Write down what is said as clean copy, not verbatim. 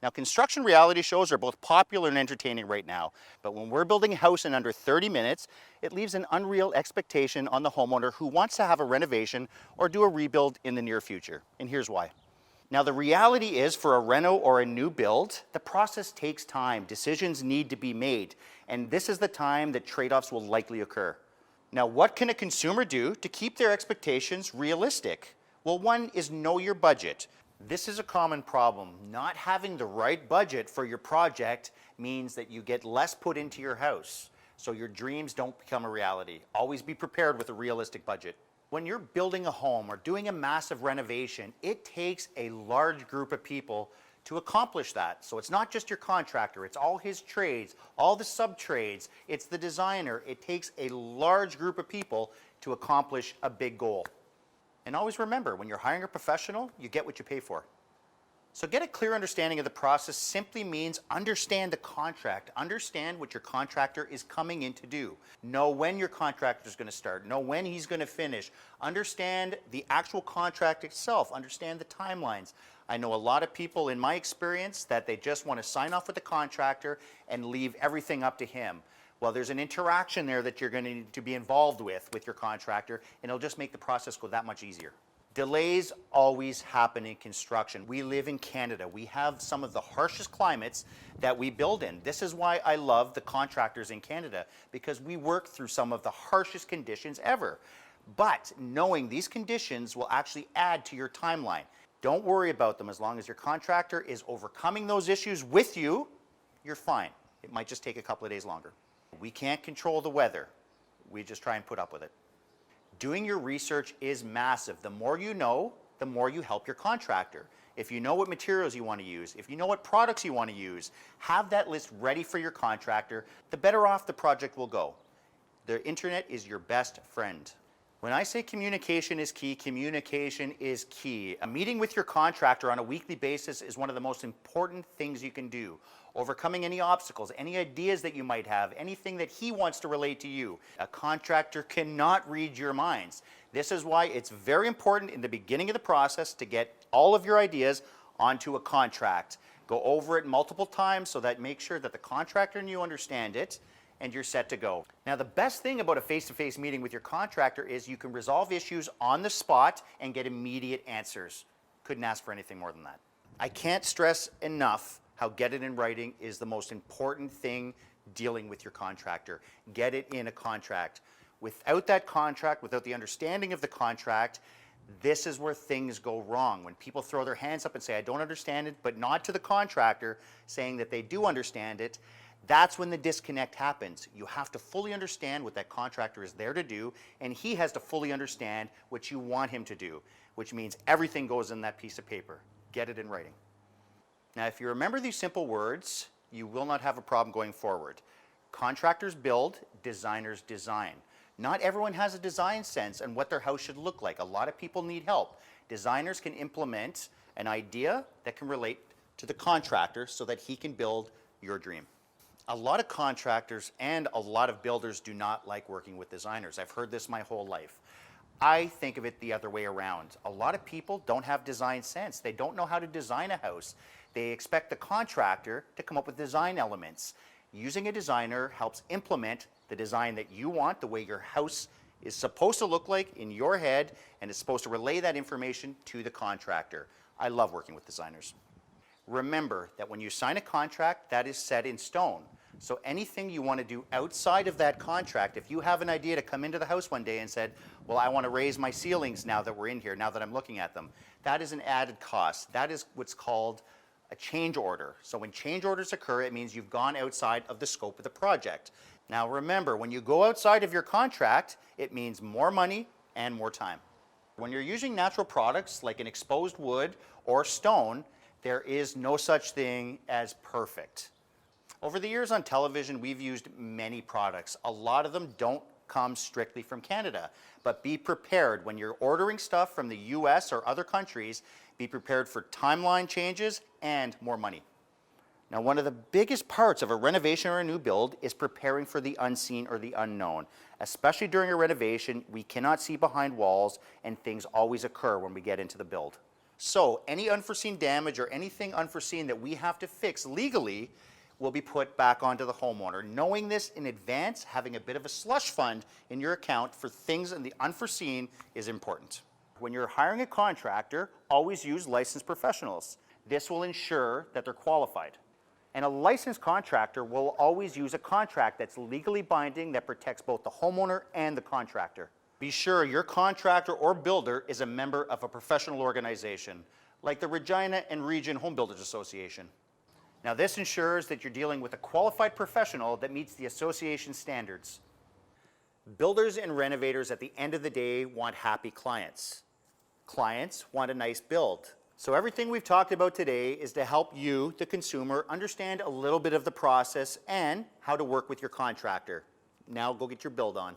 Now, construction reality shows are both popular and entertaining right now, but when we're building a house in under 30 minutes, it leaves an unreal expectation on the homeowner who wants to have a renovation or do a rebuild in the near future. And here's why. Now, the reality is for a reno or a new build, the process takes time. Decisions need to be made, and this is the time that trade-offs will likely occur. Now, what can a consumer do to keep their expectations realistic? Well, one is know your budget. This is a common problem. Not having the right budget for your project means that you get less put into your house, so your dreams don't become a reality. Always be prepared with a realistic budget. When you're building a home or doing a massive renovation, it takes a large group of people to accomplish that. So it's not just your contractor, it's all his trades, all the sub-trades, it's the designer. It takes a large group of people to accomplish a big goal. And always remember, when you're hiring a professional, you get what you pay for. So get a clear understanding of the process simply means understand the contract. Understand what your contractor is coming in to do. Know when your contractor is going to start. Know when he's going to finish. Understand the actual contract itself. Understand the timelines. I know a lot of people in my experience that they just want to sign off with the contractor and leave everything up to him. Well, there's an interaction there that you're going to need to be involved with your contractor, and it'll just make the process go that much easier. Delays always happen in construction. We live in Canada. We have some of the harshest climates that we build in. This is why I love the contractors in Canada, because we work through some of the harshest conditions ever. But knowing these conditions will actually add to your timeline. Don't worry about them. As long as your contractor is overcoming those issues with you, you're fine. It might just take a couple of days longer. We can't control the weather. We just try and put up with it. Doing your research is massive. The more you know, the more you help your contractor. If you know what materials you want to use, if you know what products you want to use, have that list ready for your contractor, the better off the project will go. The internet is your best friend. When I say communication is key, communication is key. A meeting with your contractor on a weekly basis is one of the most important things you can do. Overcoming any obstacles, any ideas that you might have, anything that he wants to relate to you. A contractor cannot read your minds. This is why it's very important in the beginning of the process to get all of your ideas onto a contract. Go over it multiple times so that make sure that the contractor and you understand it, and you're set to go. Now, the best thing about a face-to-face meeting with your contractor is you can resolve issues on the spot and get immediate answers. Couldn't ask for anything more than that. I can't stress enough how get it in writing is the most important thing dealing with your contractor. Get it in a contract. Without that contract, without the understanding of the contract, this is where things go wrong. When people throw their hands up and say, I don't understand it, but nod to the contractor saying that they do understand it, that's when the disconnect happens. You have to fully understand what that contractor is there to do, and he has to fully understand what you want him to do, which means everything goes in that piece of paper. Get it in writing. Now, if you remember these simple words, you will not have a problem going forward. Contractors build, designers design. Not everyone has a design sense on what their house should look like. A lot of people need help. Designers can implement an idea that can relate to the contractor so that he can build your dream. A lot of contractors and a lot of builders do not like working with designers. I've heard this my whole life. I think of it the other way around. A lot of people don't have design sense. They don't know how to design a house. They expect the contractor to come up with design elements. Using a designer helps implement the design that you want, the way your house is supposed to look like in your head, and is supposed to relay that information to the contractor. I love working with designers. Remember that when you sign a contract, that is set in stone. So anything you want to do outside of that contract, if you have an idea to come into the house one day and said, well, I want to raise my ceilings now that we're in here, now that I'm looking at them, that is an added cost. That is what's called a change order. So when change orders occur, it means you've gone outside of the scope of the project. Now remember, when you go outside of your contract, it means more money and more time. When you're using natural products like an exposed wood or stone, there is no such thing as perfect. Over the years on television, we've used many products. A lot of them don't come strictly from Canada, but be prepared when you're ordering stuff from the US or other countries, be prepared for timeline changes and more money. Now, one of the biggest parts of a renovation or a new build is preparing for the unseen or the unknown. Especially during a renovation, we cannot see behind walls, and things always occur when we get into the build. So any unforeseen damage or anything unforeseen that we have to fix legally will be put back onto the homeowner. Knowing this in advance, having a bit of a slush fund in your account for things in the unforeseen is important. When you're hiring a contractor, always use licensed professionals. This will ensure that they're qualified. And a licensed contractor will always use a contract that's legally binding that protects both the homeowner and the contractor. Be sure your contractor or builder is a member of a professional organization, like the Regina and Region Home Builders Association. Now this ensures that you're dealing with a qualified professional that meets the association standards. Builders and renovators at the end of the day want happy clients. Clients want a nice build. So everything we've talked about today is to help you, the consumer, understand a little bit of the process and how to work with your contractor. Now go get your build on.